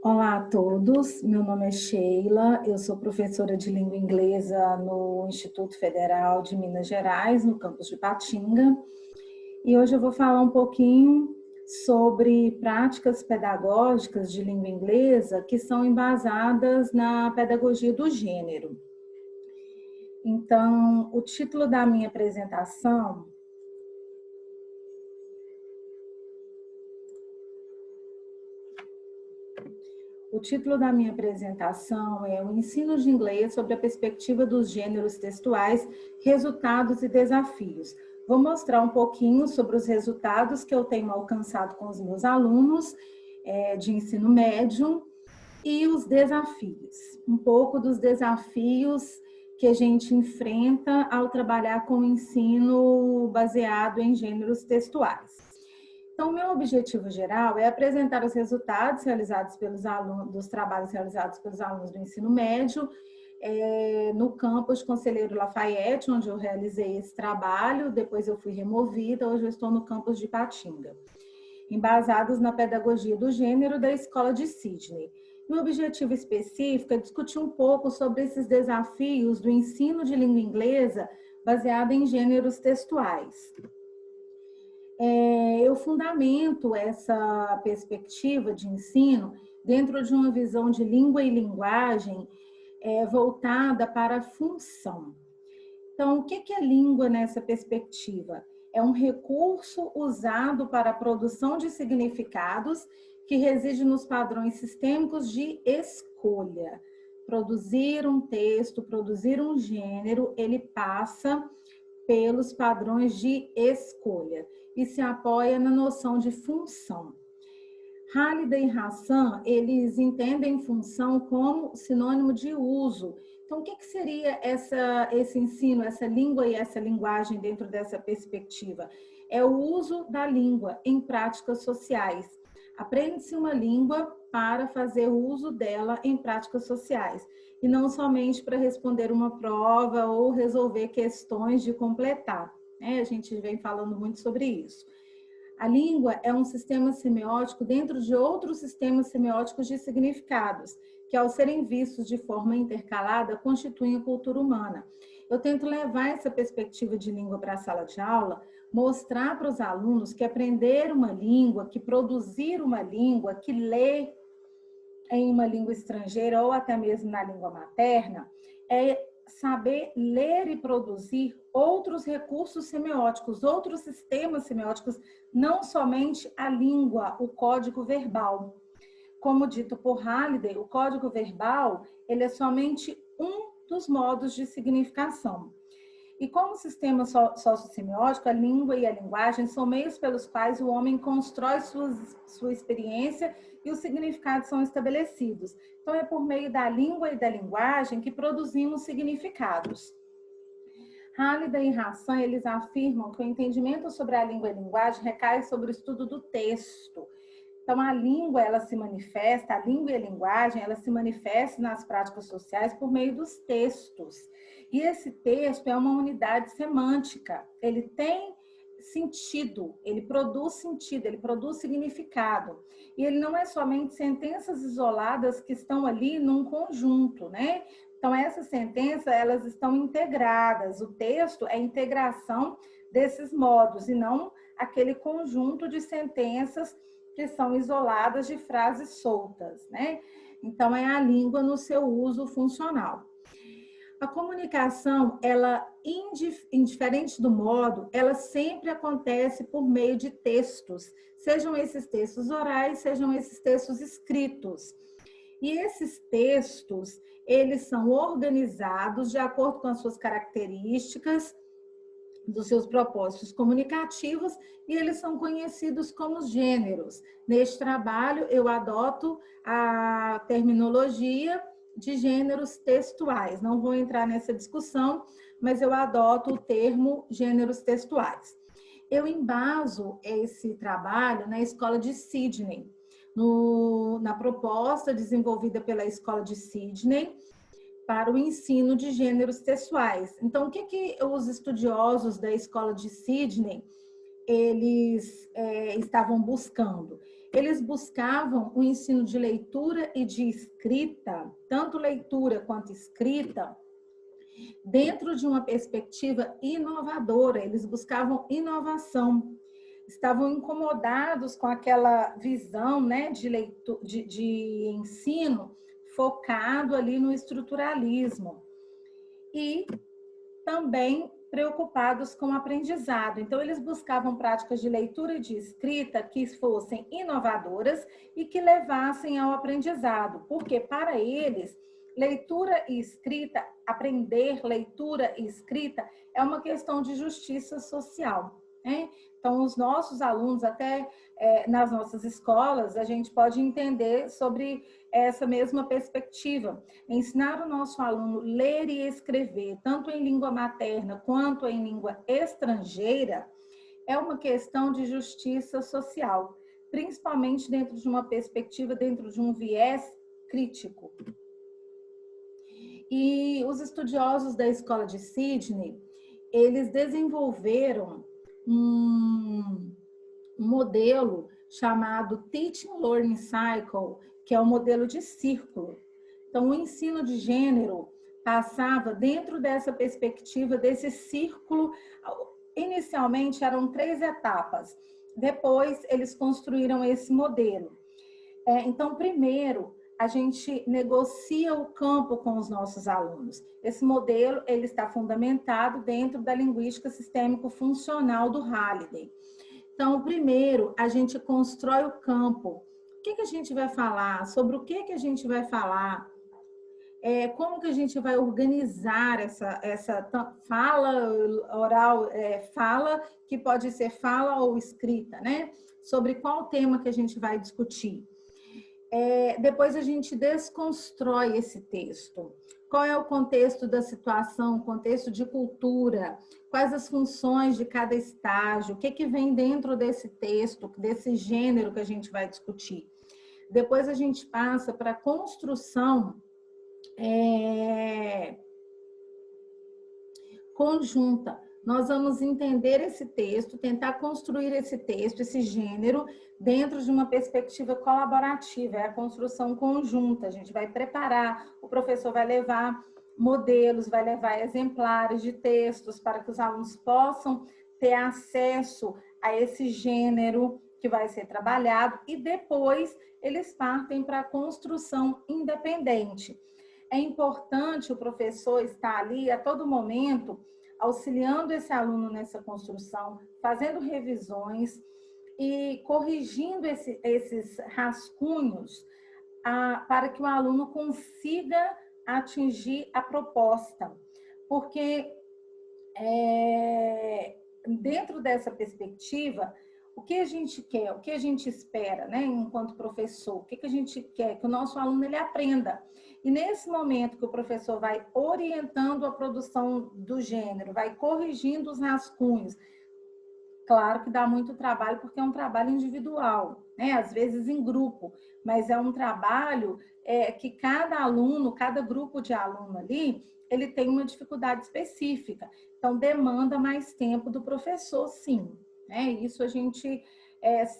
Olá a todos, meu nome é Sheila, eu sou professora de língua inglesa no Instituto Federal de Minas Gerais, no campus de Patinga, e hoje eu vou falar um pouquinho sobre práticas pedagógicas de língua inglesa que são embasadas na pedagogia do gênero. Então, o título da minha apresentação é o ensino de inglês sobre a perspectiva dos gêneros textuais, resultados e desafios. Vou mostrar um pouquinho sobre os resultados que eu tenho alcançado com os meus alunos de ensino médio e os desafios. Um pouco dos desafios que a gente enfrenta ao trabalhar com o ensino baseado em gêneros textuais. Então, o meu objetivo geral é apresentar os resultados realizados pelos alunos, dos trabalhos realizados pelos alunos do ensino médio, no campus Conselheiro Lafayette, onde eu realizei esse trabalho, depois eu fui removida, hoje eu estou no campus de Patinga, embasados na pedagogia do gênero da Escola de Sydney. O objetivo específico é discutir um pouco sobre esses desafios do ensino de língua inglesa baseado em gêneros textuais. Eu fundamento essa perspectiva de ensino dentro de uma visão de língua e linguagem voltada para a função. Então, o que é língua nessa perspectiva? É um recurso usado para a produção de significados que reside nos padrões sistêmicos de escolha. Produzir um texto, produzir um gênero, ele passa pelos padrões de escolha e se apoia na noção de função. Halliday e Hassan, eles entendem função como sinônimo de uso. Então, o que seria esse ensino, essa língua e essa linguagem dentro dessa perspectiva? É o uso da língua em práticas sociais. Aprende-se uma língua para fazer uso dela em práticas sociais, e não somente para responder uma prova ou resolver questões de completar. A gente vem falando muito sobre isso. A língua é um sistema semiótico dentro de outros sistemas semióticos de significados, que ao serem vistos de forma intercalada, constituem a cultura humana. Eu tento levar essa perspectiva de língua para a sala de aula, mostrar para os alunos que aprender uma língua, que produzir uma língua, que ler em uma língua estrangeira ou até mesmo na língua materna, é saber ler e produzir outros recursos semióticos, outros sistemas semióticos, não somente a língua, o código verbal. Como dito por Halliday, o código verbal ele é somente um dos modos de significação. E como sistema sociossemiótico, a língua e a linguagem são meios pelos quais o homem constrói sua experiência e os significados são estabelecidos. Então, é por meio da língua e da linguagem que produzimos significados. Halliday e Hassan, eles afirmam que o entendimento sobre a língua e a linguagem recai sobre o estudo do texto. Então, a língua, ela se manifesta, a língua e a linguagem, ela se manifestam nas práticas sociais por meio dos textos. E esse texto é uma unidade semântica, ele tem sentido, ele produz significado. E ele não é somente sentenças isoladas que estão ali num conjunto, né? Então, essas sentenças, elas estão integradas, o texto é a integração desses modos, e não aquele conjunto de sentenças que são isoladas de frases soltas, né? Então, é a língua no seu uso funcional. A comunicação, ela, indiferente do modo, ela sempre acontece por meio de textos, sejam esses textos orais, sejam esses textos escritos. E esses textos, eles são organizados de acordo com as suas características, dos seus propósitos comunicativos, e eles são conhecidos como gêneros. Neste trabalho, eu adoto a terminologia de gêneros textuais. Não vou entrar nessa discussão, mas eu adoto o termo gêneros textuais. Eu embaso esse trabalho na Escola de Sydney, na proposta desenvolvida pela Escola de Sydney, para o ensino de gêneros textuais. Então, o que os estudiosos da Escola de Sydney eles estavam buscando? eles buscavam o ensino de leitura e de escrita, tanto leitura quanto escrita, dentro de uma perspectiva inovadora. Eles buscavam inovação. Estavam incomodados com aquela visão, né, de ensino focado ali no estruturalismo. E também preocupados com o aprendizado. Então, eles buscavam práticas de leitura e de escrita que fossem inovadoras e que levassem ao aprendizado, porque para eles, leitura e escrita, aprender leitura e escrita é uma questão de justiça social, né? Então, os nossos alunos, até nas nossas escolas, a gente pode entender sobre essa mesma perspectiva. Ensinar o nosso aluno a ler e escrever, tanto em língua materna quanto em língua estrangeira, é uma questão de justiça social, principalmente dentro de uma perspectiva, dentro de um viés crítico. E os estudiosos da escola de Sydney, eles desenvolveram um modelo chamado Teaching Learning Cycle, que é o modelo de círculo. Então, o ensino de gênero passava dentro dessa perspectiva, desse círculo. Inicialmente eram 3 etapas, depois eles construíram esse modelo. Então, primeiro, a gente negocia o campo com os nossos alunos. Esse modelo ele está fundamentado dentro da linguística sistêmico-funcional do Halliday. Então, primeiro, a gente constrói o campo. O que a gente vai falar? Sobre o que a gente vai falar? Como que a gente vai organizar essa fala oral, fala que pode ser fala ou escrita, né? Sobre qual tema que a gente vai discutir. Depois a gente desconstrói esse texto. Qual é o contexto da situação, contexto de cultura, quais as funções de cada estágio, o que vem dentro desse texto, desse gênero que a gente vai discutir. Depois a gente passa para a construção conjunta. Nós vamos entender esse texto, tentar construir esse texto, esse gênero, dentro de uma perspectiva colaborativa, é a construção conjunta. A gente vai preparar, o professor vai levar modelos, vai levar exemplares de textos para que os alunos possam ter acesso a esse gênero que vai ser trabalhado e depois eles partem para a construção independente. É importante o professor estar ali a todo momento auxiliando esse aluno nessa construção, fazendo revisões e corrigindo esses rascunhos para que o aluno consiga atingir a proposta. Porque dentro dessa perspectiva, o que a gente quer, o que a gente espera, né, enquanto professor, o que a gente quer? Que o nosso aluno ele aprenda. E nesse momento que o professor vai orientando a produção do gênero, vai corrigindo os rascunhos, claro que dá muito trabalho, porque é um trabalho individual, né? Às vezes em grupo, mas é um trabalho que cada aluno, cada grupo de aluno ali, ele tem uma dificuldade específica. Então, demanda mais tempo do professor, sim. Né? Isso a gente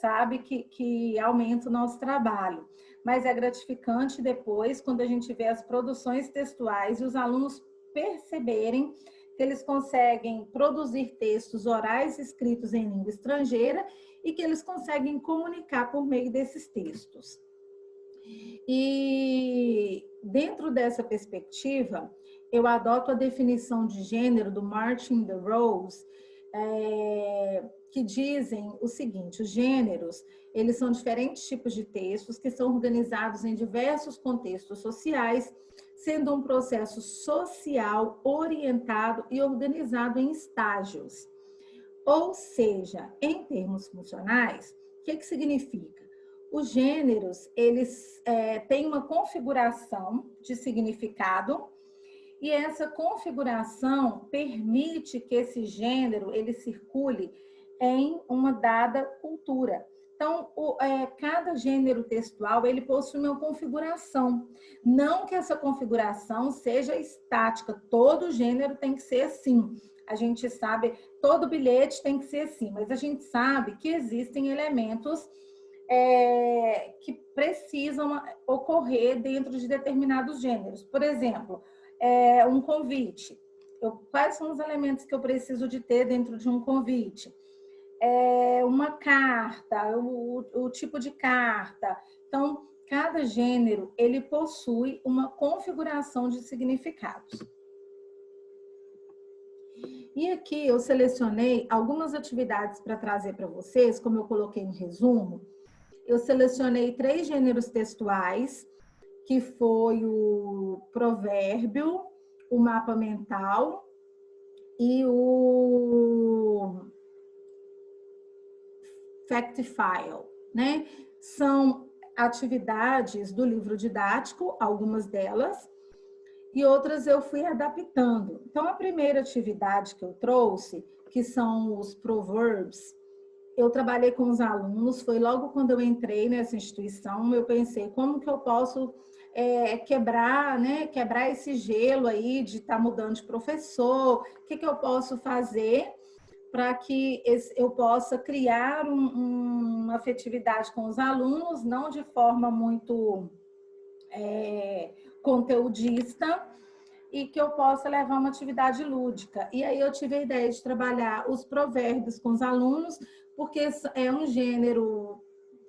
sabe que aumenta o nosso trabalho. Mas é gratificante depois, quando a gente vê as produções textuais e os alunos perceberem que eles conseguem produzir textos orais escritos em língua estrangeira e que eles conseguem comunicar por meio desses textos. E dentro dessa perspectiva, eu adoto a definição de gênero do Martin de Rose, que dizem o seguinte: os gêneros, eles são diferentes tipos de textos que são organizados em diversos contextos sociais, sendo um processo social orientado e organizado em estágios. Ou seja, em termos funcionais, o que significa? Os gêneros, eles têm uma configuração de significado e essa configuração permite que esse gênero ele circule em uma dada cultura. Então, cada gênero textual ele possui uma configuração. Não que essa configuração seja estática, todo gênero tem que ser assim. A gente sabe, todo bilhete tem que ser assim, mas a gente sabe que existem elementos que precisam ocorrer dentro de determinados gêneros. Por exemplo, um convite. Quais são os elementos que eu preciso de ter dentro de um convite? Uma carta, o tipo de carta. Então, cada gênero, ele possui uma configuração de significados. E aqui eu selecionei algumas atividades para trazer para vocês, como eu coloquei no resumo. Eu selecionei 3 gêneros textuais, que foi o provérbio, o mapa mental e o fact file, né? São atividades do livro didático, algumas delas, e outras eu fui adaptando. Então, a primeira atividade que eu trouxe, que são os proverbs, eu trabalhei com os alunos, foi logo quando eu entrei nessa instituição, eu pensei, como que eu posso quebrar, né, quebrar esse gelo aí de estar mudando de professor, o que eu posso fazer para que eu possa criar uma afetividade com os alunos, não de forma muito conteudista, e que eu possa levar uma atividade lúdica. E aí eu tive a ideia de trabalhar os provérbios com os alunos, porque é um gênero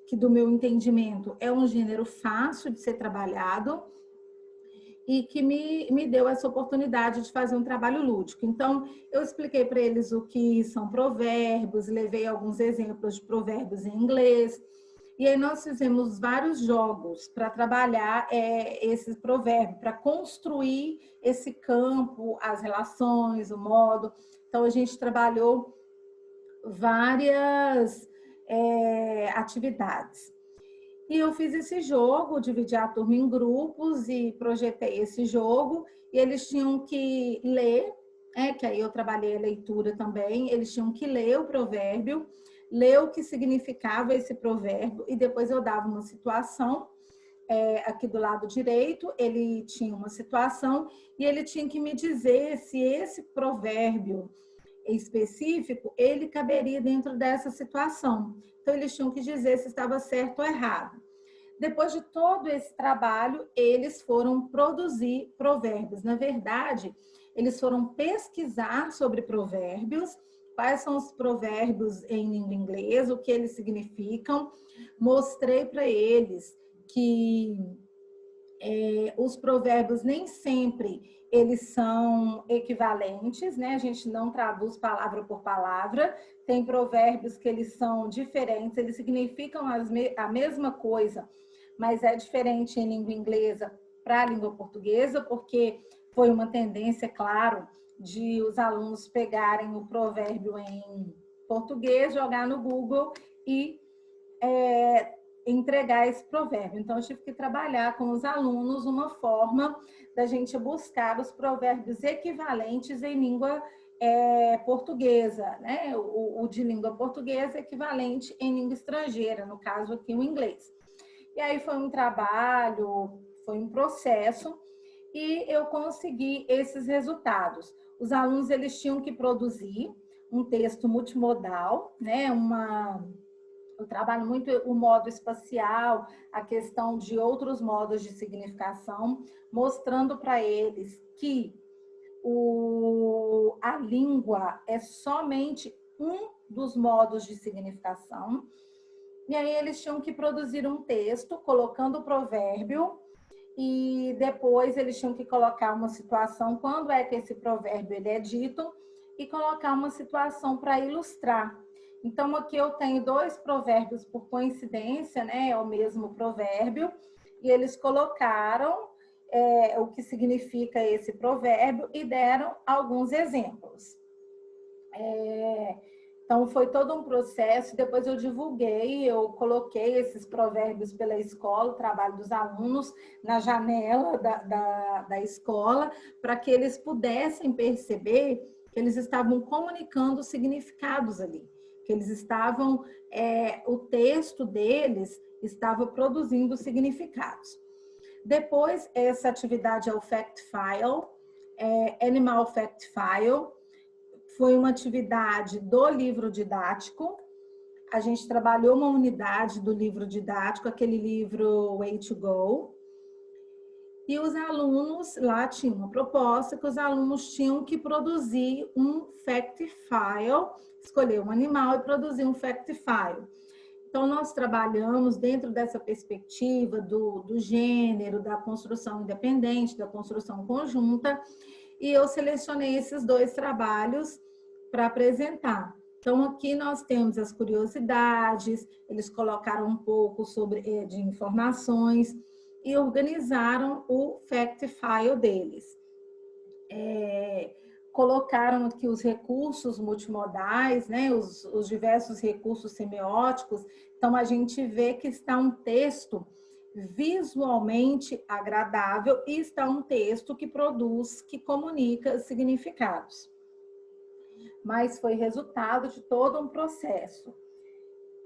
que, do meu entendimento, é um gênero fácil de ser trabalhado e que me deu essa oportunidade de fazer um trabalho lúdico. Então, eu expliquei para eles o que são provérbios, levei alguns exemplos de provérbios em inglês, e aí nós fizemos vários jogos para trabalhar esse provérbio, para construir esse campo, as relações, o modo. Então, a gente trabalhou várias atividades. E eu fiz esse jogo, dividi a turma em grupos e projetei esse jogo, e eles tinham que ler, que aí eu trabalhei a leitura também, eles tinham que ler o provérbio, ler o que significava esse provérbio, e depois eu dava uma situação, aqui do lado direito, ele tinha uma situação, e ele tinha que me dizer se esse provérbio específico, ele caberia dentro dessa situação. Então, eles tinham que dizer se estava certo ou errado. Depois de todo esse trabalho, eles foram produzir provérbios. Na verdade, eles foram pesquisar sobre provérbios, quais são os provérbios em língua inglesa, o que eles significam. Mostrei para eles que os provérbios nem sempre eles são equivalentes, né? A gente não traduz palavra por palavra. Tem provérbios que eles são diferentes, eles significam a mesma coisa, mas é diferente em língua inglesa para a língua portuguesa, porque foi uma tendência, claro, de os alunos pegarem o provérbio em português, jogar no Google e entregar esse provérbio. Então, eu tive que trabalhar com os alunos uma forma da gente buscar os provérbios equivalentes em língua portuguesa, né? O de língua portuguesa equivalente em língua estrangeira, no caso aqui o inglês. E aí foi um trabalho, foi um processo, e eu consegui esses resultados. Os alunos, eles tinham que produzir um texto multimodal, né? Eu trabalho muito o modo espacial, a questão de outros modos de significação, mostrando para eles que a língua é somente um dos modos de significação. E aí eles tinham que produzir um texto colocando o provérbio e depois eles tinham que colocar uma situação, quando é que esse provérbio ele é dito, e colocar uma situação para ilustrar. Então, aqui eu tenho 2 provérbios por coincidência, né? É o mesmo provérbio, e eles colocaram o que significa esse provérbio e deram alguns exemplos. Então, foi todo um processo, depois eu divulguei, eu coloquei esses provérbios pela escola, o trabalho dos alunos, na janela da escola, para que eles pudessem perceber que eles estavam comunicando significados ali, que eles estavam, o texto deles estava produzindo significados. Depois, essa atividade é o Fact File, Animal Fact File, foi uma atividade do livro didático. a gente trabalhou uma unidade do livro didático, aquele livro Way to Go, e os alunos, lá tinha uma proposta que os alunos tinham que produzir um fact file, escolher um animal e produzir um fact file. Então, nós trabalhamos dentro dessa perspectiva do gênero, da construção independente, da construção conjunta, e eu selecionei esses 2 trabalhos para apresentar. Então, aqui nós temos as curiosidades, eles colocaram um pouco de informações e organizaram o fact file deles. Colocaram aqui os recursos multimodais, né, os diversos recursos semióticos. Então, a gente vê que está um texto visualmente agradável e está um texto que produz, que comunica significados. Mas foi resultado de todo um processo.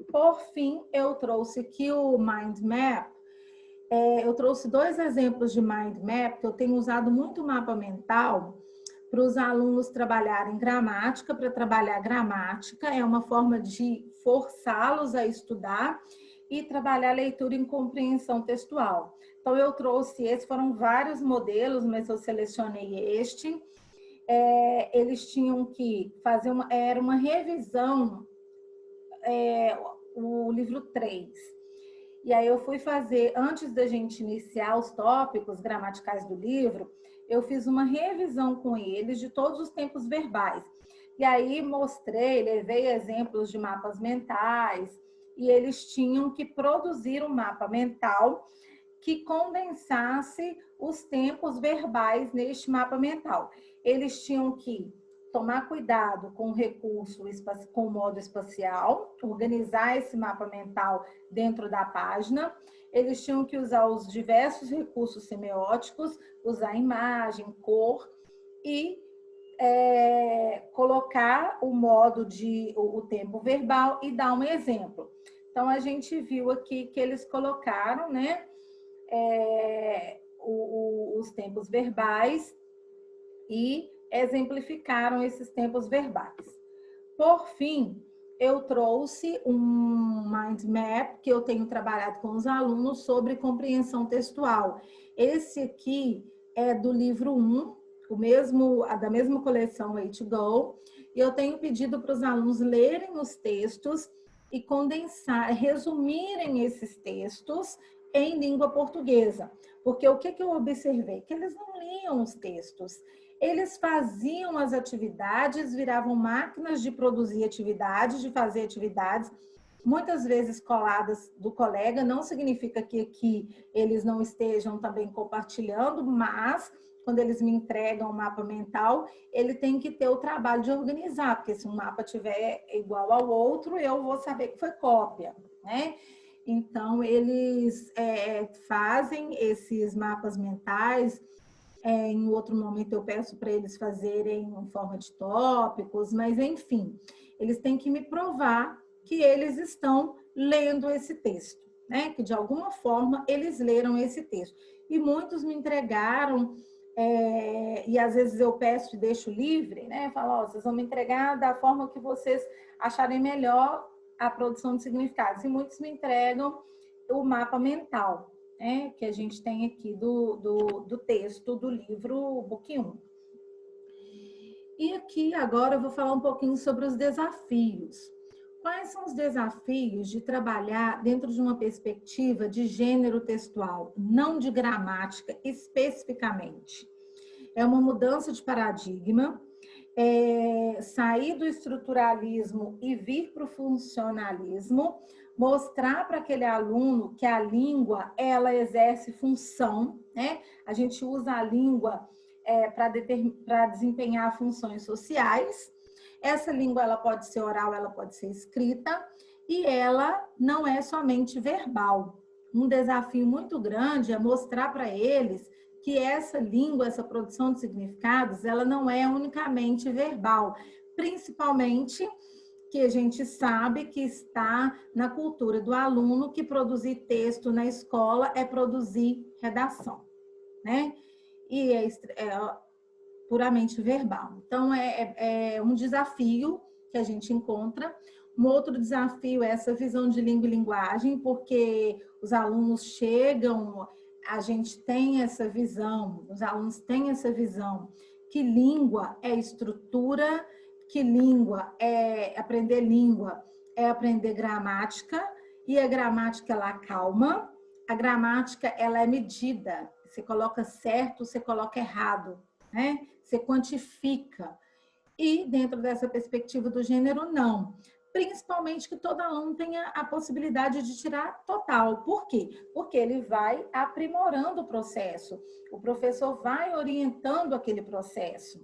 Por fim, eu trouxe aqui o Mind Map. Eu trouxe 2 exemplos de Mind Map, que eu tenho usado muito mapa mental para os alunos trabalharem gramática. Para trabalhar gramática, é uma forma de forçá-los a estudar e trabalhar leitura em compreensão textual. Então, eu trouxe esse, foram vários modelos, mas eu selecionei este. Eles tinham que fazer era uma revisão, o livro 3. E aí eu fui fazer, antes da gente iniciar os tópicos gramaticais do livro, eu fiz uma revisão com eles de todos os tempos verbais. E aí mostrei, levei exemplos de mapas mentais, e eles tinham que produzir um mapa mental que condensasse os tempos verbais neste mapa mental. Eles tinham que tomar cuidado com o recurso, com o modo espacial, organizar esse mapa mental dentro da página. Eles tinham que usar os diversos recursos semióticos, usar imagem, cor e colocar o modo o tempo verbal e dar um exemplo. Então, a gente viu aqui que eles colocaram, né, os tempos verbais e exemplificaram esses tempos verbais. Por fim, eu trouxe um mind map que eu tenho trabalhado com os alunos sobre compreensão textual. Esse aqui é do livro 1, da mesma coleção Way to Go, e eu tenho pedido para os alunos lerem os textos e condensar, resumirem esses textos em língua portuguesa. Porque o que eu observei? Que eles não liam os textos. Eles faziam as atividades, viravam máquinas de produzir atividades, de fazer atividades, muitas vezes coladas do colega. Não significa que aqui eles não estejam também compartilhando, mas quando eles me entregam o mapa mental, ele tem que ter o trabalho de organizar, porque se um mapa tiver igual ao outro, eu vou saber que foi cópia, né? Então, eles fazem esses mapas mentais. Em outro momento, eu peço para eles fazerem em forma de tópicos, mas, enfim, eles têm que me provar que eles estão lendo esse texto, né? Que, de alguma forma, eles leram esse texto. E muitos me entregaram, e às vezes eu peço e deixo livre, né? Falo, vocês vão me entregar da forma que vocês acharem melhor a produção de significados. E muitos me entregam o mapa mental, né, que a gente tem aqui do texto do livro Book 1. E aqui agora eu vou falar um pouquinho sobre os desafios. Quais são os desafios de trabalhar dentro de uma perspectiva de gênero textual, não de gramática especificamente? É uma mudança de paradigma, sair do estruturalismo e vir para o funcionalismo, mostrar para aquele aluno que a língua, ela exerce função, né? A gente usa a língua para desempenhar funções sociais. Essa língua, ela pode ser oral, ela pode ser escrita, e ela não é somente verbal. Um desafio muito grande é mostrar para eles que essa língua, essa produção de significados, ela não é unicamente verbal, principalmente que a gente sabe que está na cultura do aluno que produzir texto na escola é produzir redação, né? E é puramente verbal. Então, é um desafio que a gente encontra. Um outro desafio é essa visão de língua e linguagem, porque os alunos chegam, a gente tem essa visão, os alunos têm essa visão que língua é estrutura, que língua é aprender gramática, e a gramática ela acalma, a gramática ela é medida, você coloca certo, você coloca errado, né? Você quantifica. E dentro dessa perspectiva do gênero, não. Principalmente que todo aluno tenha a possibilidade de tirar total. Por quê? Porque ele vai aprimorando o processo. O professor vai orientando aquele processo.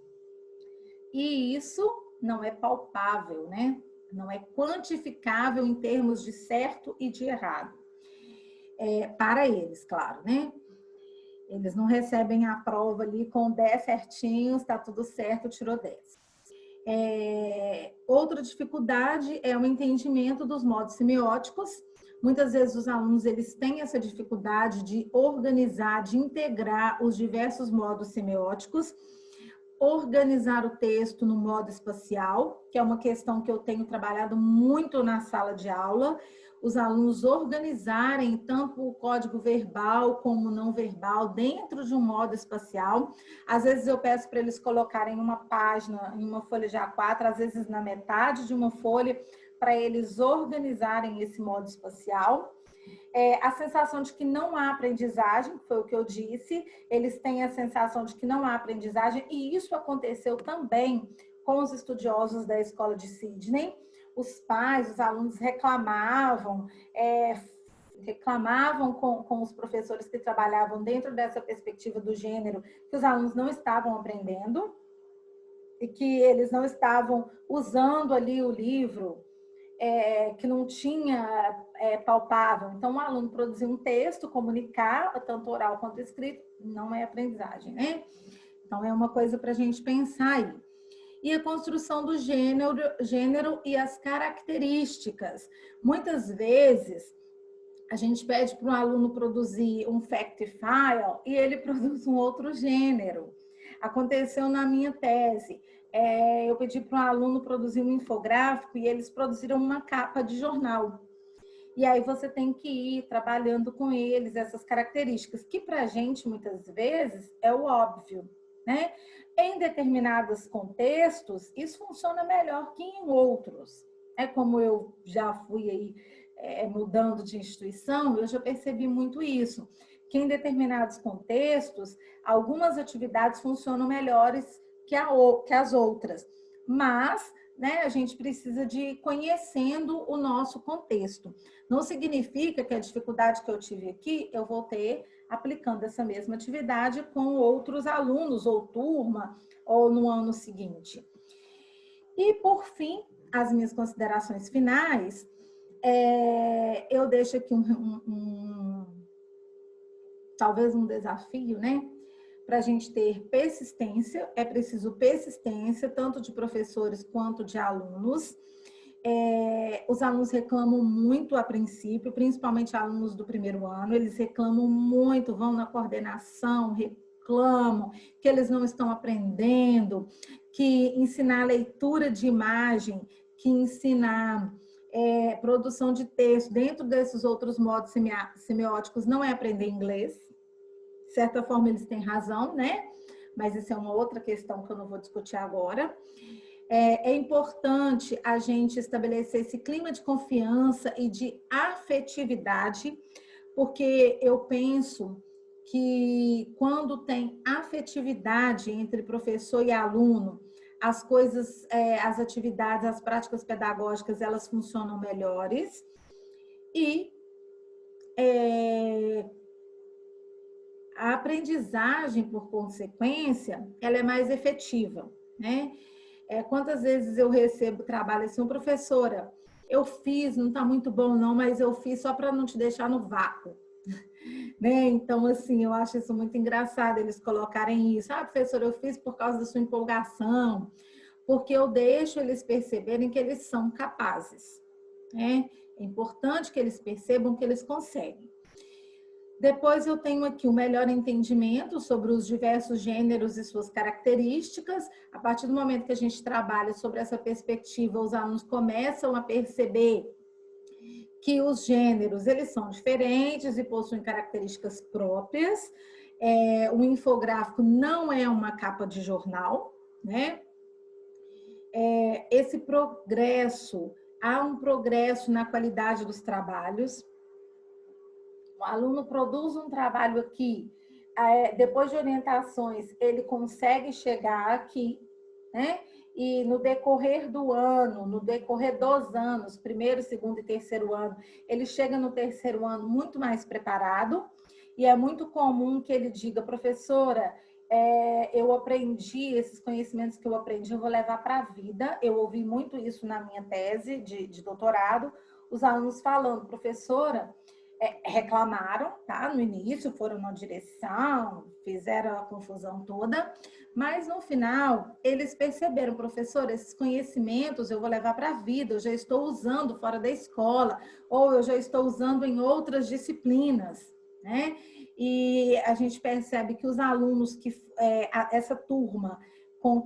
E isso não é palpável, né? Não é quantificável em termos de certo e de errado. Para eles, claro, né? Eles não recebem a prova ali com 10 certinhos, está tudo certo, tirou 10. Outra dificuldade é o entendimento dos modos semióticos. Muitas vezes os alunos eles têm essa dificuldade de organizar, de integrar os diversos modos semióticos, organizar o texto no modo espacial, que é uma questão que eu tenho trabalhado muito na sala de aula, os alunos organizarem tanto o código verbal como não verbal dentro de um modo espacial. Às vezes eu peço para eles colocarem uma página em uma folha de A4, às vezes na metade de uma folha, para eles organizarem esse modo espacial. A sensação de que não há aprendizagem, foi o que eu disse, eles têm a sensação de que não há aprendizagem, e isso aconteceu também com os estudiosos da escola de Sydney. Os pais, os alunos reclamavam com os professores que trabalhavam dentro dessa perspectiva do gênero, que os alunos não estavam aprendendo e que eles não estavam usando ali o livro, que não tinha palpável. Então, o aluno produzir um texto, comunicar, tanto oral quanto escrito, não é aprendizagem, né? Então, é uma coisa para a gente pensar aí. E a construção do gênero e as características. Muitas vezes, a gente pede para um aluno produzir um fact file e ele produz um outro gênero. Aconteceu na minha tese. Eu pedi para um aluno produzir um infográfico e eles produziram uma capa de jornal. E aí você tem que ir trabalhando com eles essas características, que para a gente, muitas vezes, é o óbvio, né? Em determinados contextos, isso funciona melhor que em outros. Como eu já fui aí mudando de instituição, eu já percebi muito isso, que em determinados contextos, algumas atividades funcionam melhores que as outras, mas né, a gente precisa de ir conhecendo o nosso contexto. Não significa que a dificuldade que eu tive aqui, eu vou ter aplicando essa mesma atividade com outros alunos, ou turma, ou no ano seguinte. E, por fim, as minhas considerações finais, eu deixo aqui talvez um desafio, né? Para a gente ter persistência, é preciso persistência, tanto de professores quanto de alunos. Os alunos reclamam muito a princípio, principalmente alunos do primeiro ano, eles reclamam muito, vão na coordenação, reclamam que eles não estão aprendendo, que ensinar leitura de imagem, que ensinar produção de texto dentro desses outros modos semióticos não é aprender inglês. De certa forma, eles têm razão, né? Mas isso é uma outra questão que eu não vou discutir agora. É importante a gente estabelecer esse clima de confiança e de afetividade, porque eu penso que quando tem afetividade entre professor e aluno, as coisas, as atividades, as práticas pedagógicas, elas funcionam melhores e a aprendizagem, por consequência, ela é mais efetiva, né? Quantas vezes eu recebo trabalho assim, professora, eu fiz, não está muito bom não, mas eu fiz só para não te deixar no vácuo. Né? Então, assim, eu acho isso muito engraçado, eles colocarem isso. Professora, eu fiz por causa da sua empolgação, porque eu deixo eles perceberem que eles são capazes, né? É importante que eles percebam que eles conseguem. Depois eu tenho aqui o melhor entendimento sobre os diversos gêneros e suas características. A partir do momento que a gente trabalha sobre essa perspectiva, os alunos começam a perceber que os gêneros eles são diferentes e possuem características próprias. O infográfico não é uma capa de jornal, né? Esse progresso, há um progresso na qualidade dos trabalhos. O aluno produz um trabalho aqui, depois de orientações, ele consegue chegar aqui, né? E no decorrer do ano, no decorrer dos anos, primeiro, segundo e terceiro ano, ele chega no terceiro ano muito mais preparado, e é muito comum que ele diga, professora, eu aprendi, esses conhecimentos que eu aprendi, eu vou levar para a vida. Eu ouvi muito isso na minha tese de doutorado, os alunos falando, professora, reclamaram, tá? No início, foram na direção, fizeram a confusão toda, mas no final, eles perceberam, professor, esses conhecimentos eu vou levar para a vida, eu já estou usando fora da escola, ou eu já estou usando em outras disciplinas, né? E a gente percebe que os alunos, essa turma com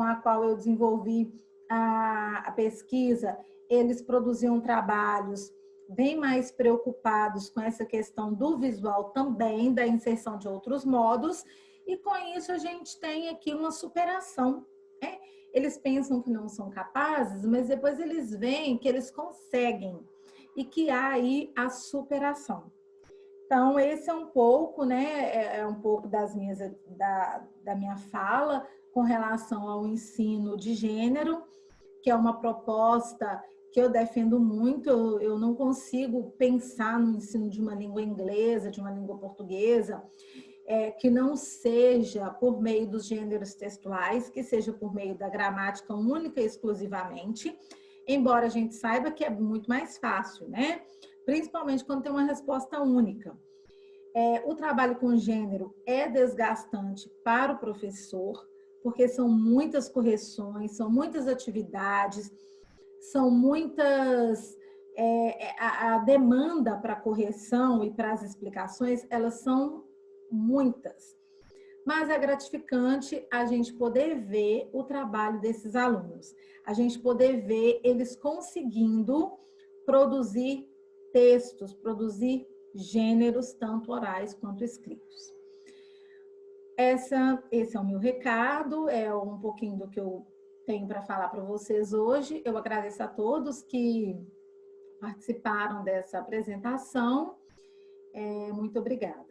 a qual eu desenvolvi a pesquisa, eles produziam trabalhos bem mais preocupados com essa questão do visual também, da inserção de outros modos, e com isso a gente tem aqui uma superação, né? Eles pensam que não são capazes, mas depois eles veem que eles conseguem e que há aí a superação. Então, esse é um pouco, né, um pouco da minha fala com relação ao ensino de gênero, que é uma proposta que eu defendo muito. Eu não consigo pensar no ensino de uma língua inglesa, de uma língua portuguesa, que não seja por meio dos gêneros textuais, que seja por meio da gramática única e exclusivamente, embora a gente saiba que é muito mais fácil, né? Principalmente quando tem uma resposta única. O trabalho com gênero é desgastante para o professor, porque são muitas correções, são muitas atividades, são muitas. A demanda para correção e para as explicações, elas são muitas. Mas é gratificante a gente poder ver o trabalho desses alunos, a gente poder ver eles conseguindo produzir textos, produzir gêneros, tanto orais quanto escritos. Esse é o meu recado, é um pouquinho do que eu tenho para falar para vocês hoje. Eu agradeço a todos que participaram dessa apresentação. Muito obrigada.